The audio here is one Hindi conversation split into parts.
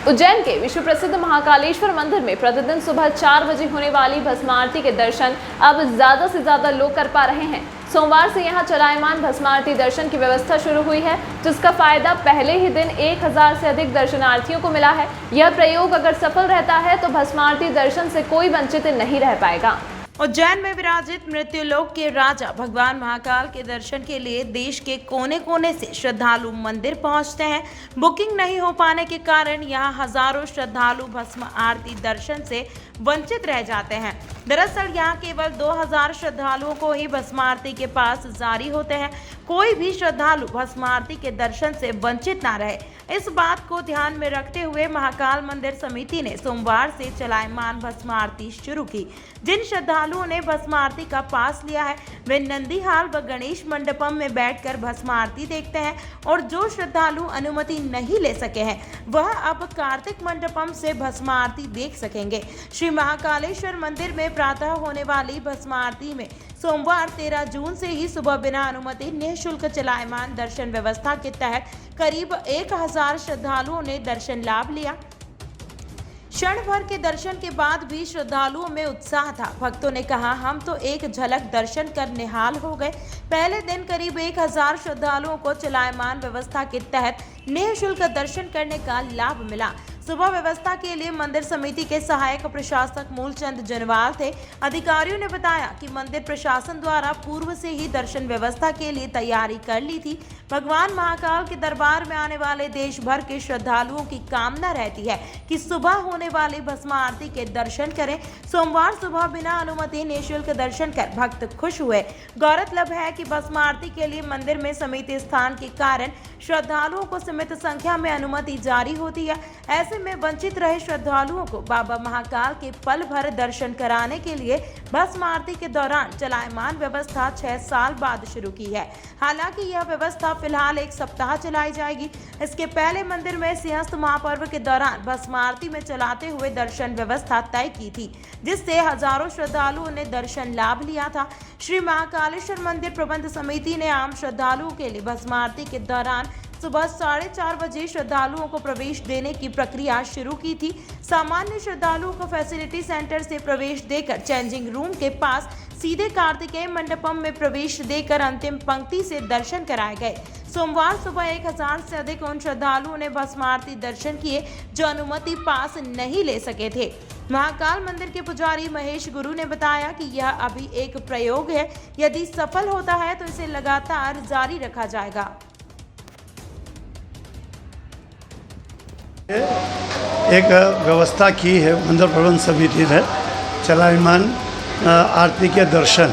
उज्जैन के विश्व प्रसिद्ध महाकालेश्वर मंदिर में प्रतिदिन सुबह 4 बजे होने वाली भस्म आरती के दर्शन अब ज्यादा से ज्यादा लोग कर पा रहे हैं। सोमवार से यहां चलायमान भस्म आरती दर्शन की व्यवस्था शुरू हुई है, जिसका फायदा पहले ही दिन 1000 से अधिक दर्शनार्थियों को मिला है। यह प्रयोग अगर सफल रहता है तो भस्म आरती दर्शन से कोई वंचित नहीं रह पाएगा। उज्जैन में विराजित मृत्युलोक के राजा भगवान महाकाल के दर्शन के लिए देश के कोने कोने से श्रद्धालु मंदिर पहुंचते हैं। बुकिंग नहीं हो पाने के कारण यहां हजारों श्रद्धालु भस्म आरती दर्शन से वंचित रह जाते हैं। दरअसल यहां केवल 2000 श्रद्धालुओं को ही भस्म आरती के पास जारी होते हैं। कोई भी श्रद्धालु भस्म आरती के दर्शन से वंचित न रहे, इस बात को ध्यान में रखते हुए महाकाल मंदिर समिति ने सोमवार से चलायमान भस्म आरती शुरू की। जिन श्रद्धालुओं ने भस्म आरती का पास लिया है वे नंदीहाल व गणेश मंडपम में बैठकर भस्म आरती देखते हैं, और जो श्रद्धालु अनुमति नहीं ले सके हैं वह अब कार्तिक मंडपम से भस्म आरती देख सकेंगे। श्री महाकालेश्वर मंदिर में प्रातः होने वाली भस्म आरती में सोमवार 13 जून से ही सुबह बिना अनुमति निःशुल्क चलायमान दर्शन व्यवस्था के तहत करीब 1000 श्रद्धालुओं ने दर्शन लाभ लिया। क्षण भर के दर्शन के बाद भी श्रद्धालुओं में उत्साह था। भक्तों ने कहा, हम तो एक झलक दर्शन कर निहाल हो गए। पहले दिन करीब 1000 श्रद्धालुओं को चलायमान व्यवस्था के तहत निःशुल्क दर्शन करने का लाभ मिला। सुबह व्यवस्था के लिए मंदिर समिति के सहायक प्रशासक मूलचंद जनवाल थे। अधिकारियों ने बताया कि मंदिर प्रशासन द्वारा पूर्व से ही दर्शन व्यवस्था के लिए तैयारी कर ली थी। भगवान महाकाल के दरबार में आने वाले देश भर के श्रद्धालुओं की कामना रहती है कि सुबह होने वाली भस्म आरती के दर्शन करें। सोमवार सुबह बिना अनुमति निःशुल्क दर्शन कर भक्त खुश हुए। गौरतलब है कि भस्म आरती के लिए मंदिर में सीमित स्थान के कारण श्रद्धालुओं को सीमित संख्या में अनुमति जारी होती है। ऐसे में वंचित रहे श्रद्धालुओं को बाबा महाकाल के पल भर दर्शन कराने के लिए भस्म आरती के दौरान चलायमान व्यवस्था 6 साल बाद शुरू की है। हालांकि यह व्यवस्था फिलहाल 1 सप्ताह चलाई जाएगी। इसके पहले मंदिर में सिंहस्थ महापर्व के दौरान भस्म आरती में चलाते हुए दर्शन व्यवस्था तय की थी, जिससे हजारों श्रद्धालुओं ने दर्शन लाभ लिया था। श्री महाकालेश्वर मंदिर प्रबंध समिति ने आम श्रद्धालुओं के लिए भस्म आरती के दौरान सुबह 4:30 बजे श्रद्धालुओं को प्रवेश देने की प्रक्रिया शुरू की थी। सामान्य श्रद्धालुओं को फैसिलिटी सेंटर से प्रवेश देकर चेंजिंग रूम के पास सीधे कार्तिकेय मंडपम में प्रवेश देकर अंतिम पंक्ति से दर्शन कराए गए। सोमवार सुबह 1000 से अधिक उन श्रद्धालुओं ने भस्म आरती दर्शन किए जो अनुमति पास नहीं ले सके थे। महाकाल मंदिर के पुजारी महेश गुरु ने बताया कि यह अभी एक प्रयोग है, यदि सफल होता है तो इसे लगातार जारी रखा जाएगा। एक व्यवस्था की है मंदिर प्रबंध समिति ने चलायमान आरती के दर्शन।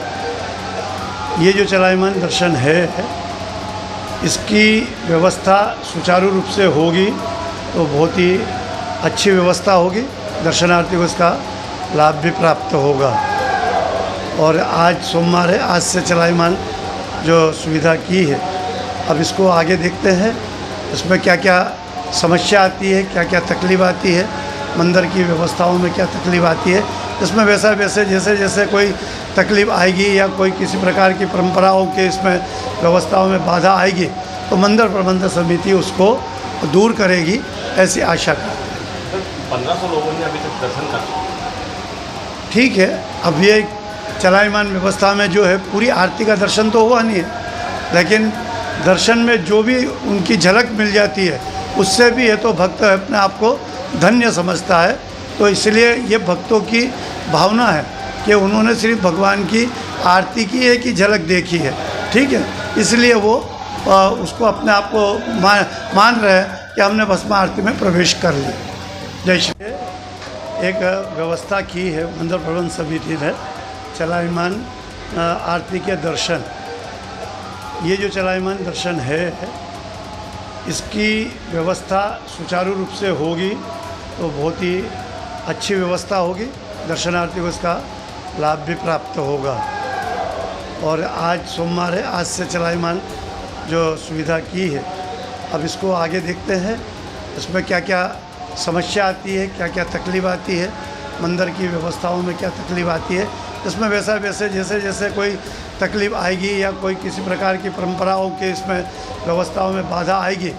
ये जो चलायमान दर्शन है इसकी व्यवस्था सुचारू रूप से होगी तो बहुत ही अच्छी व्यवस्था होगी। दर्शनार्थी को इसका लाभ भी प्राप्त होगा। और आज सोमवार है, आज से चलायमान जो सुविधा की है, अब इसको आगे देखते हैं इसमें क्या क्या समस्या आती है, क्या क्या तकलीफ आती है, मंदिर की व्यवस्थाओं में क्या तकलीफ आती है। इसमें वैसे जैसे जैसे कोई तकलीफ आएगी या कोई किसी प्रकार की परंपराओं के इसमें व्यवस्थाओं में बाधा आएगी तो मंदिर प्रबंध समिति उसको दूर करेगी, ऐसी आशा करते हैं। 1500 लोगों ने अभी तक दर्शन कर ठीक है। अब ये चलायमान व्यवस्था में जो है पूरी आरती का दर्शन तो हुआ नहीं है, लेकिन दर्शन में जो भी उनकी झलक मिल जाती है उससे भी है तो भक्त अपने आप को धन्य समझता है। तो इसलिए ये भक्तों की भावना है कि उन्होंने सिर्फ भगवान की आरती की एक ही झलक देखी है, ठीक है, इसलिए वो उसको अपने आप को मान रहे हैं कि हमने भस्म आरती में प्रवेश कर लिया। जय श्री। एक व्यवस्था की है मंदिर प्रबंध समिति ने चलायमान आरती के दर्शन। ये जो चलायमान दर्शन है इसकी व्यवस्था सुचारू रूप से होगी तो बहुत ही अच्छी व्यवस्था होगी। दर्शनार्थी को इसका लाभ भी प्राप्त होगा। और आज सोमवार है, आज से चलायमान जो सुविधा की है, अब इसको आगे देखते हैं इसमें क्या क्या समस्या आती है, क्या क्या तकलीफ आती है, मंदिर की व्यवस्थाओं में क्या तकलीफ आती है। इसमें वैसे जैसे कोई तकलीफ आएगी या कोई किसी प्रकार की परंपराओं के इसमें व्यवस्थाओं में बाधा आएगी